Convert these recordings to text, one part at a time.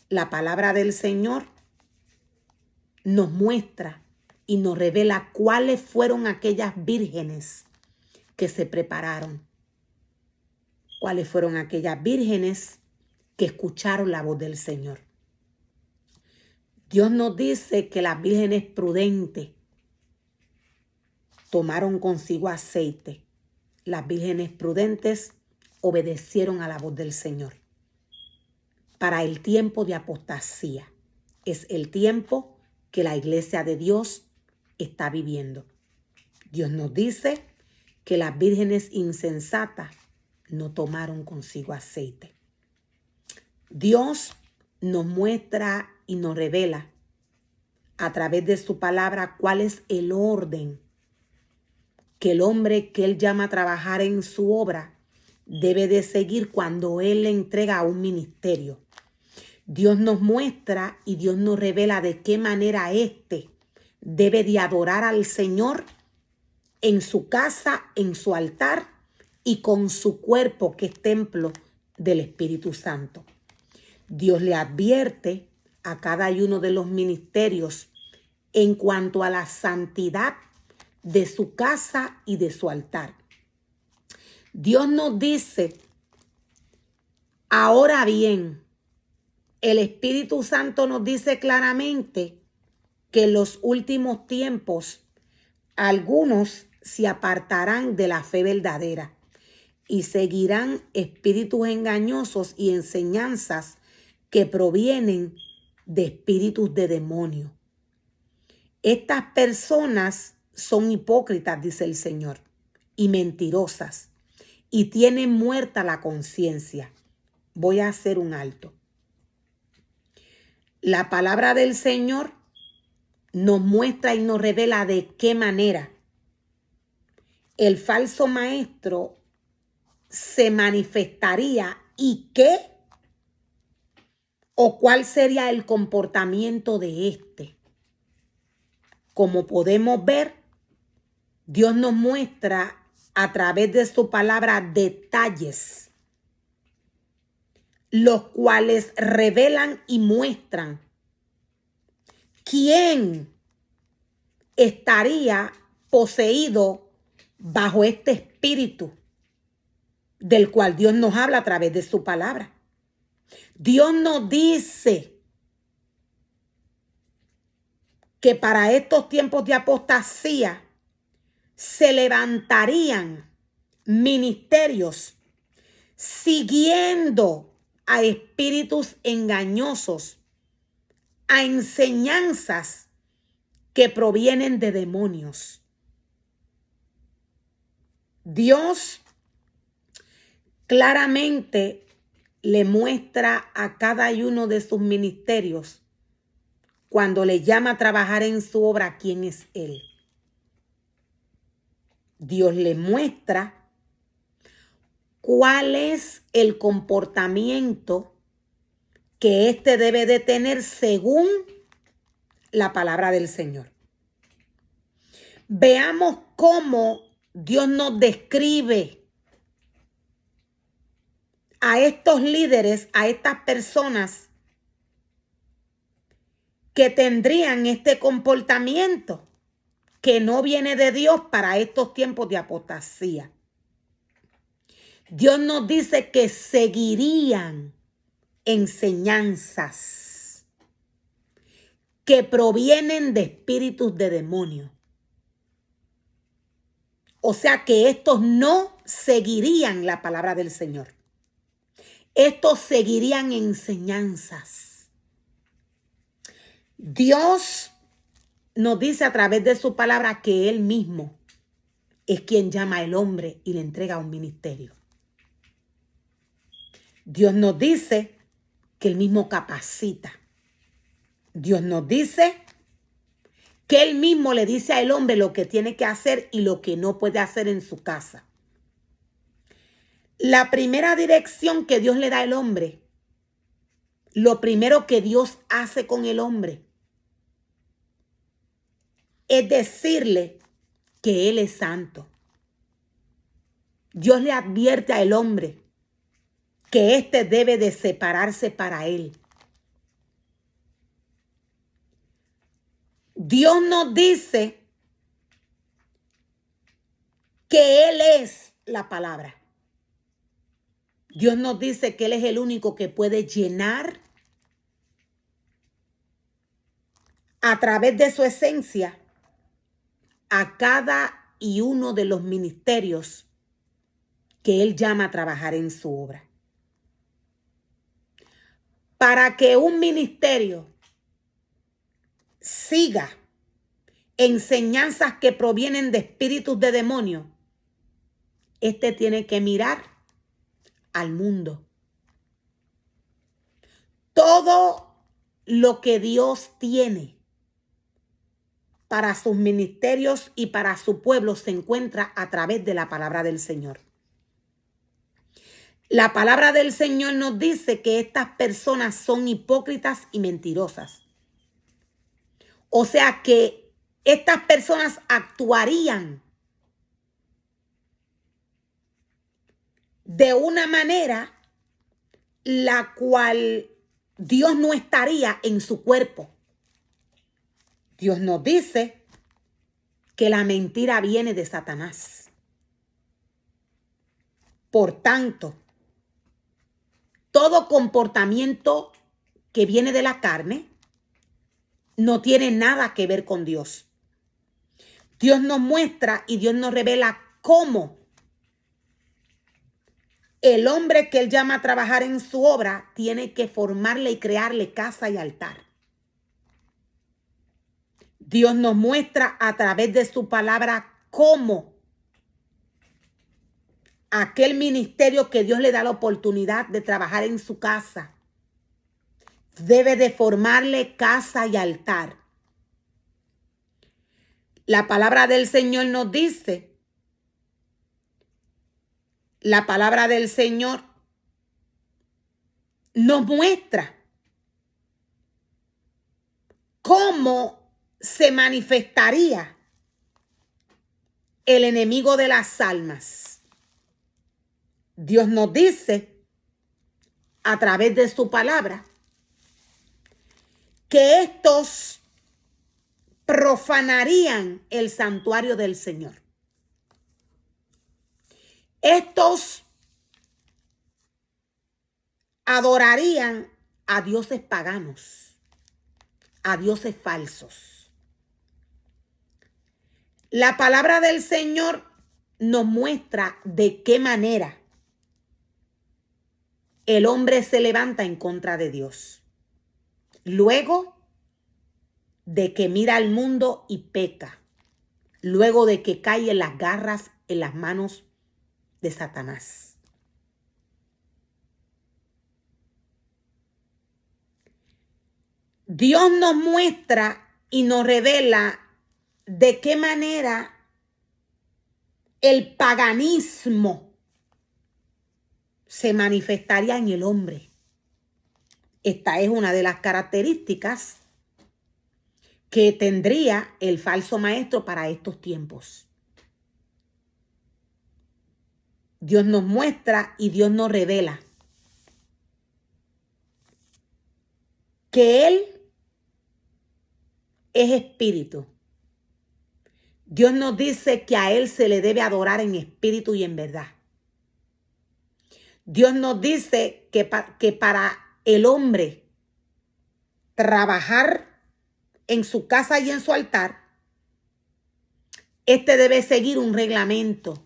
la palabra del Señor nos muestra y nos revela cuáles fueron aquellas vírgenes que se prepararon. Cuáles fueron aquellas vírgenes que escucharon la voz del Señor. Dios nos dice que las vírgenes prudentes tomaron consigo aceite. Las vírgenes prudentes obedecieron a la voz del Señor. Para el tiempo de apostasía es el tiempo que la iglesia de Dios está viviendo. Dios nos dice que las vírgenes insensatas no tomaron consigo aceite. Dios nos muestra y nos revela a través de su palabra cuál es el orden que el hombre que Él llama a trabajar en su obra debe de seguir cuando Él le entrega un ministerio. Dios nos muestra y Dios nos revela de qué manera éste debe de adorar al Señor en su casa, en su altar y con su cuerpo que es templo del Espíritu Santo. Dios le advierte a cada uno de los ministerios en cuanto a la santidad de su casa y de su altar. Dios nos dice, ahora bien, el Espíritu Santo nos dice claramente que en los últimos tiempos algunos se apartarán de la fe verdadera y seguirán espíritus engañosos y enseñanzas que provienen de espíritus de demonio. Estas personas son hipócritas, dice el Señor, y mentirosas, y tienen muerta la conciencia. Voy a hacer un alto. La palabra del Señor nos muestra y nos revela de qué manera el falso maestro se manifestaría y qué o cuál sería el comportamiento de éste. Como podemos ver, Dios nos muestra a través de su palabra detalles, los cuales revelan y muestran quién estaría poseído bajo este espíritu del cual Dios nos habla a través de su palabra. Dios nos dice que para estos tiempos de apostasía se levantarían ministerios siguiendo a espíritus engañosos, a enseñanzas que provienen de demonios. Dios claramente le muestra a cada uno de sus ministerios cuando le llama a trabajar en su obra quién es Él. Dios le muestra cuál es el comportamiento que éste debe de tener según la palabra del Señor. Veamos cómo Dios nos describe a estos líderes, a estas personas que tendrían este comportamiento que no viene de Dios para estos tiempos de apostasía. Dios nos dice que seguirían enseñanzas que provienen de espíritus de demonio. O sea que estos no seguirían la palabra del Señor. Estos seguirían enseñanzas. Dios nos dice a través de su palabra que Él mismo es quien llama al hombre y le entrega un ministerio. Dios nos dice que Él mismo capacita. Dios nos dice que Él mismo le dice al hombre lo que tiene que hacer y lo que no puede hacer en su casa. La primera dirección que Dios le da al hombre, lo primero que Dios hace con el hombre, es decirle que Él es santo. Dios le advierte al hombre que éste debe de separarse para Él. Dios nos dice que Él es la palabra. Dios nos dice que Él es el único que puede llenar a través de su esencia a cada y uno de los ministerios que Él llama a trabajar en su obra. Para que un ministerio siga enseñanzas que provienen de espíritus de demonios, este tiene que mirar al mundo. Todo lo que Dios tiene para sus ministerios y para su pueblo se encuentra a través de la palabra del Señor. La palabra del Señor nos dice que estas personas son hipócritas y mentirosas. O sea que estas personas actuarían de una manera la cual Dios no estaría en su cuerpo. Dios nos dice que la mentira viene de Satanás. Por tanto, todo comportamiento que viene de la carne no tiene nada que ver con Dios. Dios nos muestra y Dios nos revela cómo el hombre que Él llama a trabajar en su obra tiene que formarle y crearle casa y altar. Dios nos muestra a través de su palabra cómo aquel ministerio que Dios le da la oportunidad de trabajar en su casa debe de formarle casa y altar. La palabra del Señor nos dice, la palabra del Señor nos muestra cómo se manifestaría el enemigo de las almas. Dios nos dice a través de su palabra que estos profanarían el santuario del Señor. Estos adorarían a dioses paganos, a dioses falsos. La palabra del Señor nos muestra de qué manera el hombre se levanta en contra de Dios. Luego de que mira al mundo y peca. Luego de que cae en las garras, en las manos de Satanás. Dios nos muestra y nos revela de qué manera el paganismo se manifestaría en el hombre. Esta es una de las características que tendría el falso maestro para estos tiempos. Dios nos muestra y Dios nos revela que Él es espíritu. Dios nos dice que a Él se le debe adorar en espíritu y en verdad. Dios nos dice que para el hombre trabajar en su casa y en su altar, este debe seguir un reglamento.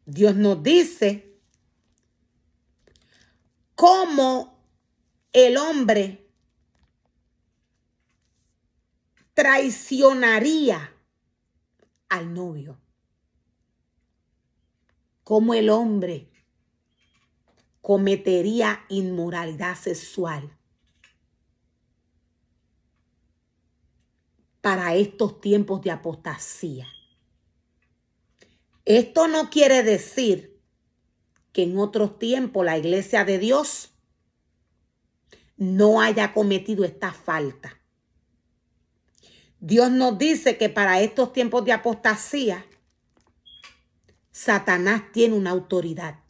Dios nos dice cómo el hombre traicionaría al novio. Cómo el hombre cometería inmoralidad sexual. Para estos tiempos de apostasía. Esto no quiere decir que en otros tiempos la iglesia de Dios no haya cometido esta falta. Dios nos dice que para estos tiempos de apostasía, Satanás tiene una autoridad.